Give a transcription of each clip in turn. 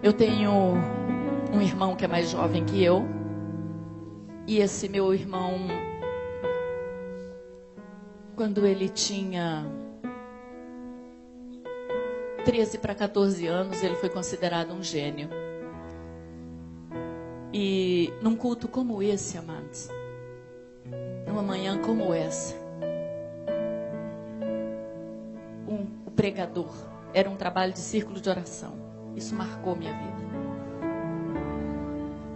Eu tenho um irmão que é mais jovem que eu. E esse meu irmão, quando ele tinha 13 para 14 anos, ele foi considerado um gênio. E num culto como esse, amados, numa manhã como essa, o pregador, era um trabalho de círculo de oração. Isso marcou minha vida.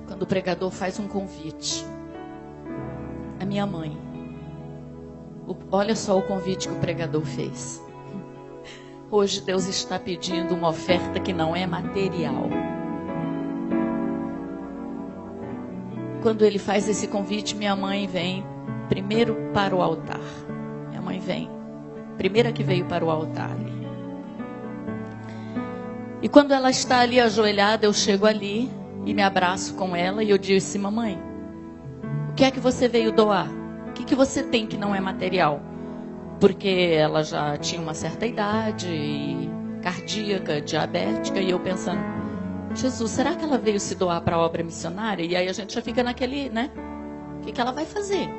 Quando o pregador faz um convite, a minha mãe, olha só o convite que o pregador fez. Hoje Deus está pedindo uma oferta que não é material. Quando ele faz esse convite, minha mãe vem primeiro para o altar. Minha mãe vem, primeira que veio para o altar ali. E quando ela está ali ajoelhada, eu chego ali e me abraço com ela e eu disse: mamãe, o que é que você veio doar? O que você tem que não é material? Porque ela já tinha uma certa idade, cardíaca, diabética, e eu pensando, Jesus, será que ela veio se doar para a obra missionária? E aí a gente já fica naquele, né? O que ela vai fazer?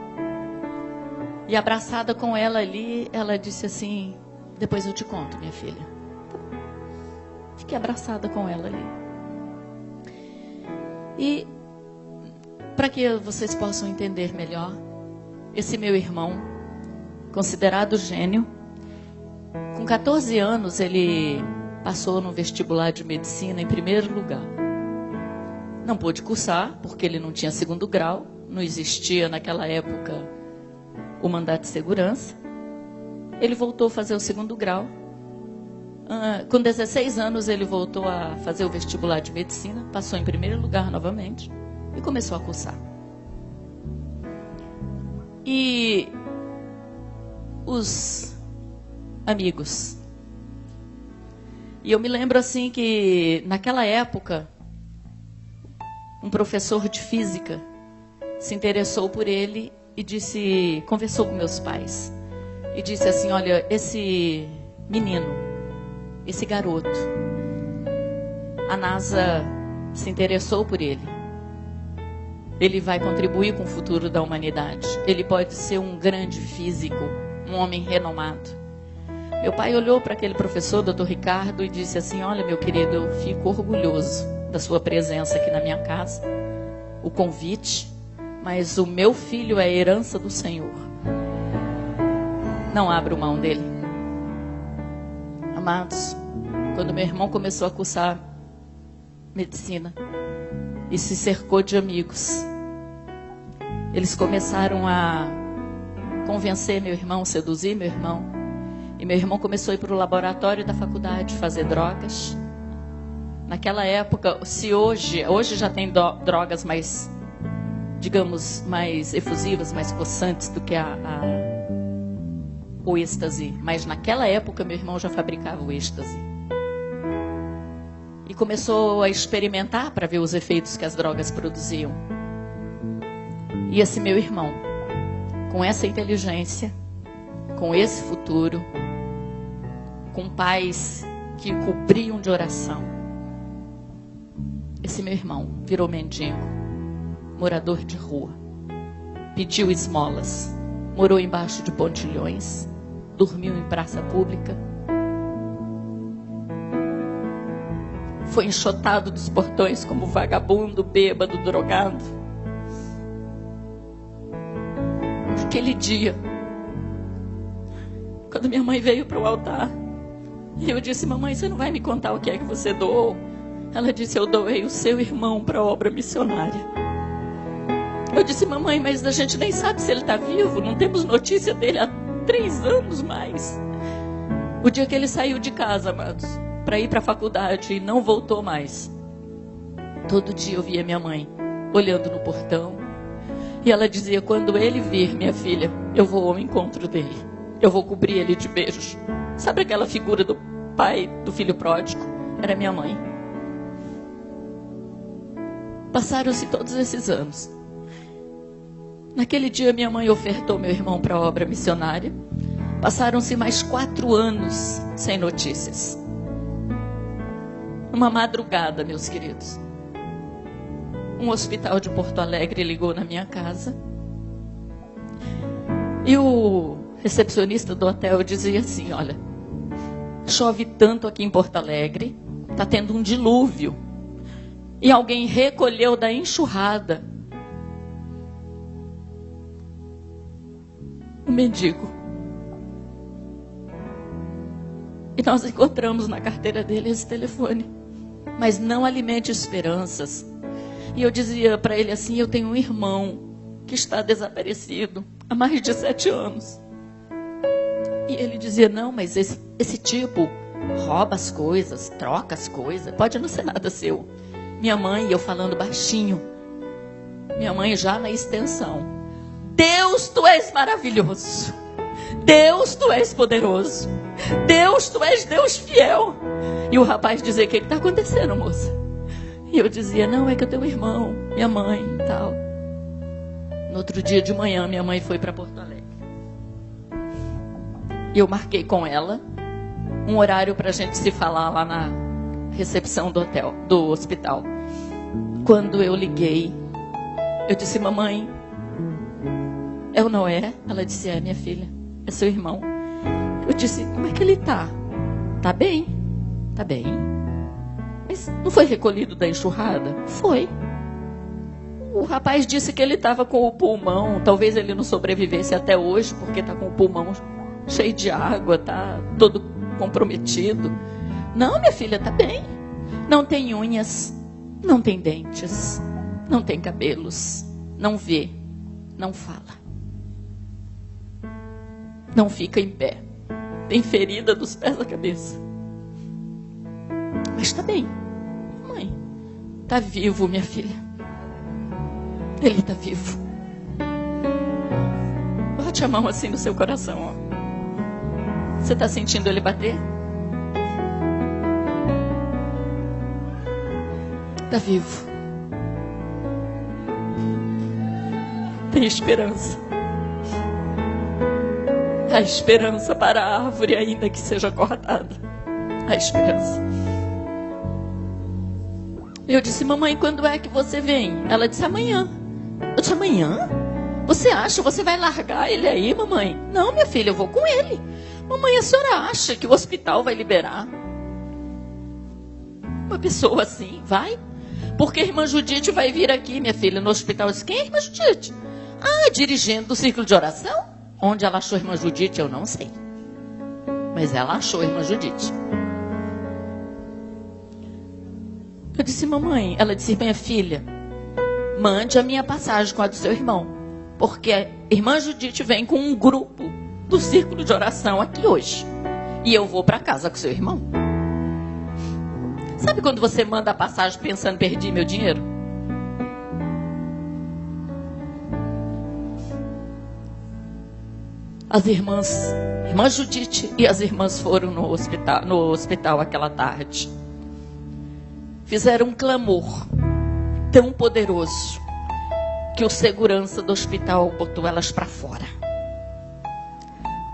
E abraçada com ela ali, ela disse assim, depois eu te conto, minha filha. Fiquei abraçada com ela ali. E para que vocês possam entender melhor, esse meu irmão, considerado gênio, com 14 anos ele passou no vestibular de medicina em primeiro lugar. Não pôde cursar, porque ele não tinha segundo grau, não existia naquela época o mandato de segurança. Ele voltou a fazer o segundo grau. Com 16 anos ele voltou a fazer o vestibular de medicina, passou em primeiro lugar novamente e começou a cursar. E os amigos. E eu me lembro assim que naquela época um professor de física se interessou por ele e conversou com meus pais e disse assim, olha, esse menino, esse garoto, a NASA se interessou por ele. Ele vai contribuir com o futuro da humanidade. Ele pode ser um grande físico, um homem renomado. Meu pai olhou para aquele professor, Dr. Ricardo, e disse assim, olha, meu querido, eu fico orgulhoso da sua presença aqui na minha casa, o convite, mas o meu filho é a herança do Senhor. Não abro mão dele. Amados, quando meu irmão começou a cursar medicina e se cercou de amigos, eles começaram a convencer meu irmão, seduzir meu irmão. E meu irmão começou a ir para o laboratório da faculdade fazer drogas. Naquela época, se hoje já tem drogas mais, digamos, mais efusivas, mais possantes do que o êxtase. Mas naquela época, meu irmão já fabricava o êxtase. E começou a experimentar para ver os efeitos que as drogas produziam. E esse meu irmão, com essa inteligência, com esse futuro, com pais que cobriam de oração, esse meu irmão virou mendigo, morador de rua, pediu esmolas, morou embaixo de pontilhões, dormiu em praça pública, foi enxotado dos portões como vagabundo, bêbado, drogado. Naquele dia, quando minha mãe veio para o altar, eu disse, mamãe, você não vai me contar o que é que você doou? Ela disse, eu doei o seu irmão para a obra missionária. Eu disse, mamãe, mas a gente nem sabe se ele está vivo, não temos notícia dele há 3 anos mais. O dia que ele saiu de casa, amados, para ir para a faculdade e não voltou mais. Todo dia eu via minha mãe olhando no portão e ela dizia, quando ele vir, minha filha, eu vou ao encontro dele. Eu vou cobrir ele de beijos. Sabe aquela figura do pai do filho pródigo? Era minha mãe. Passaram-se todos esses anos. Naquele dia minha mãe ofertou meu irmão para a obra missionária. Passaram-se mais 4 anos sem notícias. Numa madrugada, meus queridos, um hospital de Porto Alegre ligou na minha casa. E o recepcionista do hotel dizia assim: olha, chove tanto aqui em Porto Alegre, está tendo um dilúvio. E alguém recolheu da enxurrada um mendigo. E nós encontramos na carteira dele esse telefone. Mas não alimente esperanças. E eu dizia para ele assim: eu tenho um irmão que está desaparecido há mais de 7 anos. E ele dizia: não, mas esse tipo rouba as coisas, troca as coisas, pode não ser nada seu. Minha mãe, eu falando baixinho, minha mãe já na extensão: Deus, tu és maravilhoso. Deus, tu és poderoso. Deus, tu és Deus fiel. E o rapaz dizia: o que está acontecendo, moça? E eu dizia: não, é que eu tenho um irmão, minha mãe e tal. No outro dia de manhã, minha mãe foi para Porto Alegre. E eu marquei com ela um horário para a gente se falar lá na recepção do hospital. Quando eu liguei, eu disse: mamãe, é ou não é? Ela disse: é, minha filha, é seu irmão. Eu disse: como é que ele tá? Tá bem? Tá bem. Mas não foi recolhido da enxurrada? Foi. O rapaz disse que ele estava com o pulmão, talvez ele não sobrevivesse até hoje, porque está com o pulmão cheio de água, tá todo comprometido. Não, minha filha, tá bem. Não tem unhas, não tem dentes, não tem cabelos, não vê, não fala, não fica em pé, tem ferida dos pés à cabeça. Mas está bem. Mãe, está vivo, minha filha. Ele está vivo. Bote a mão assim no seu coração, ó. Você está sentindo ele bater? Está vivo. Tem esperança. Há esperança para a árvore, ainda que seja cortada. Há esperança. Eu disse: mamãe, quando é que você vem? Ela disse: amanhã. Eu disse: amanhã? Você acha? Você vai largar ele aí, mamãe? Não, minha filha, eu vou com ele. Mamãe, a senhora acha que o hospital vai liberar uma pessoa assim? Vai? Porque a irmã Judite vai vir aqui, minha filha, no hospital. Eu disse: quem é a irmã Judite? Ah, dirigente do círculo de oração? Onde ela achou a irmã Judite, eu não sei. Mas ela achou a irmã Judite. Eu disse: mamãe. Ela disse: minha filha, mande a minha passagem com a do seu irmão. Porque a irmã Judite vem com um grupo do círculo de oração aqui hoje. E eu vou para casa com seu irmão. Sabe quando você manda a passagem pensando: perdi meu dinheiro? As irmãs, irmã Judite e as irmãs foram no hospital aquela tarde. Fizeram um clamor tão poderoso que o segurança do hospital botou elas para fora.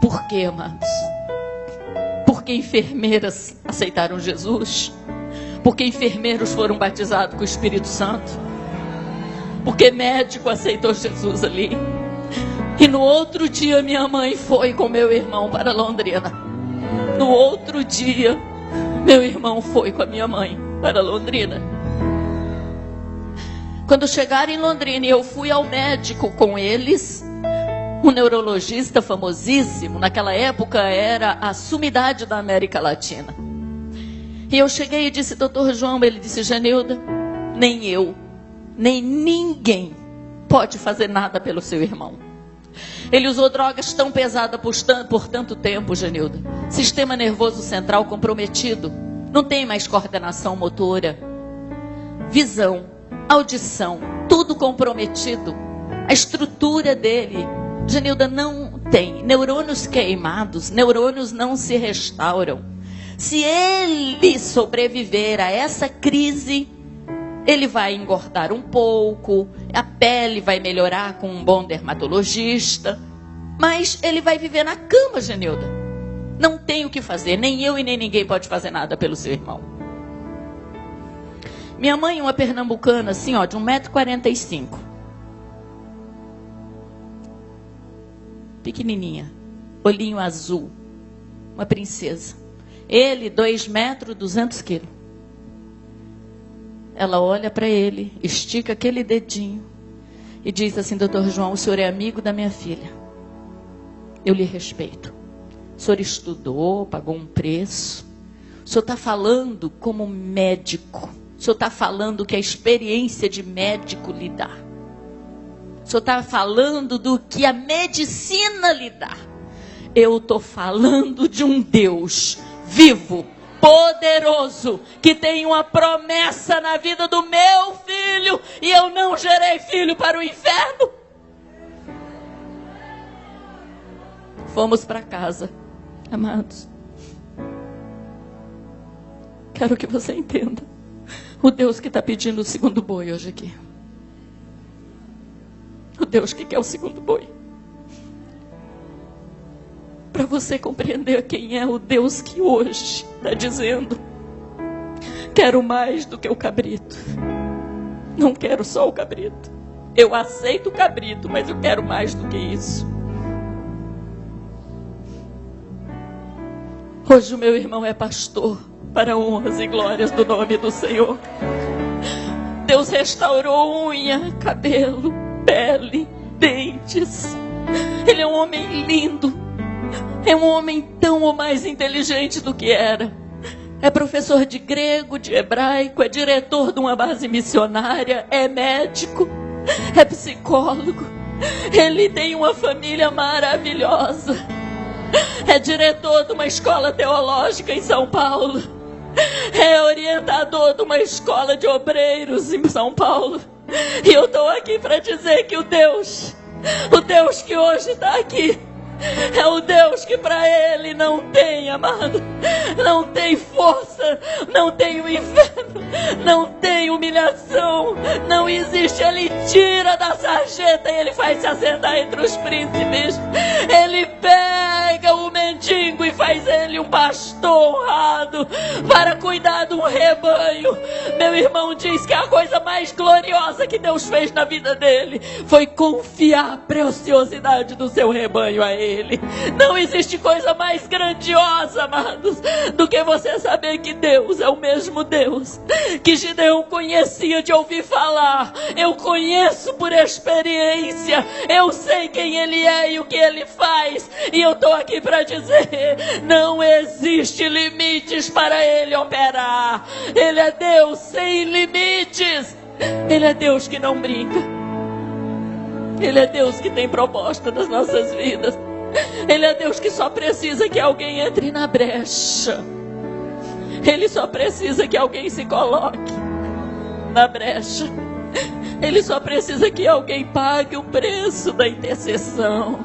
Por quê, amados? Porque enfermeiras aceitaram Jesus? Porque enfermeiros foram batizados com o Espírito Santo? Porque médico aceitou Jesus ali? E no outro dia minha mãe foi com meu irmão para Londrina. No outro dia, meu irmão foi com a minha mãe para Londrina. Quando chegaram em Londrina e eu fui ao médico com eles, um neurologista famosíssimo, naquela época era a sumidade da América Latina. E eu cheguei e disse: doutor João, ele disse: Genilda, nem eu, nem ninguém pode fazer nada pelo seu irmão. Ele usou drogas tão pesadas por tanto tempo, Genilda. Sistema nervoso central comprometido. Não tem mais coordenação motora. Visão, audição, tudo comprometido. A estrutura dele, Genilda, não tem. Neurônios queimados, neurônios não se restauram. Se ele sobreviver a essa crise, ele vai engordar um pouco, a pele vai melhorar com um bom dermatologista, mas ele vai viver na cama, Genilda. Não tem o que fazer, nem eu e nem ninguém pode fazer nada pelo seu irmão. Minha mãe, uma pernambucana, assim, ó, de 1,45 m. Pequenininha, olhinho azul, uma princesa. Ele, 2 m, 200 kg. Ela olha para ele, estica aquele dedinho e diz assim: Dr. João, o senhor é amigo da minha filha. Eu lhe respeito. O senhor estudou, pagou um preço. O senhor está falando como médico. O senhor está falando que a experiência de médico lhe dá. O senhor está falando do que a medicina lhe dá. Eu estou falando de um Deus vivo, poderoso, que tem uma promessa na vida do meu filho, e eu não gerei filho para o inferno. Fomos para casa, amados. Quero que você entenda. O Deus que está pedindo o segundo boi hoje aqui. O Deus que quer o segundo boi. Para você compreender quem é o Deus que hoje está dizendo: quero mais do que o cabrito. Não quero só o cabrito. Eu aceito o cabrito, mas eu quero mais do que isso. Hoje o meu irmão é pastor, para honras e glórias do nome do Senhor. Deus restaurou unha, cabelo, pele, dentes. Ele é um homem lindo. É um homem tão ou mais inteligente do que era. É professor de grego, de hebraico, é diretor de uma base missionária, é médico, é psicólogo. Ele tem uma família maravilhosa. É diretor de uma escola teológica em São Paulo. É orientador de uma escola de obreiros em São Paulo. E eu estou aqui para dizer que o Deus que hoje está aqui, é o Deus que para ele não tem, amado, não tem força, não tem o inferno, não tem humilhação, não existe. Ele tira da sarjeta e ele faz se assentar entre os príncipes. Ele pega o mendigo e faz ele um pastor honrado para cuidar de um rebanho. Meu irmão diz que a coisa mais gloriosa que Deus fez na vida dele foi confiar a preciosidade do seu rebanho a ele. Não existe coisa mais grandiosa, amados, do que você saber que Deus é o mesmo Deus que Gideão conhecia de ouvir falar. Eu conheço por experiência. Eu sei quem ele é e o que ele faz. E eu estou aqui para dizer: não existe limites para ele operar. Ele é Deus sem limites. Ele é Deus que não brinca. Ele é Deus que tem proposta nas nossas vidas. Ele é Deus que só precisa que alguém entre na brecha. Ele só precisa que alguém se coloque na brecha. Ele só precisa que alguém pague o preço da intercessão.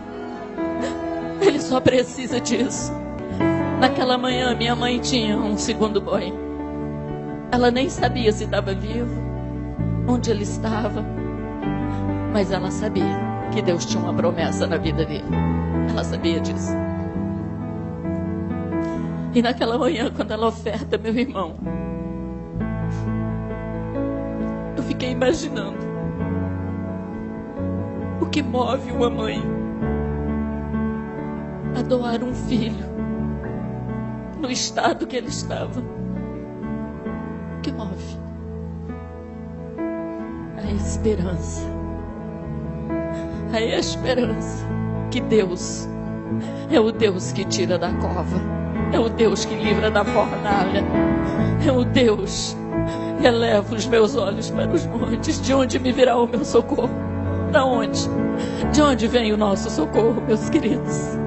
Ele só precisa disso. Naquela manhã, minha mãe tinha um segundo boi. Ela nem sabia se estava vivo, onde ele estava, mas ela sabia que Deus tinha uma promessa na vida dele. Ela sabia disso. E naquela manhã, quando ela oferta, meu irmão, eu fiquei imaginando o que move uma mãe a doar um filho no estado que ele estava. O que move? A esperança. A esperança que Deus é o Deus que tira da cova, é o Deus que livra da fornalha, é o Deus que eleva os meus olhos para os montes. De onde me virá o meu socorro? Da onde? De onde vem o nosso socorro, meus queridos?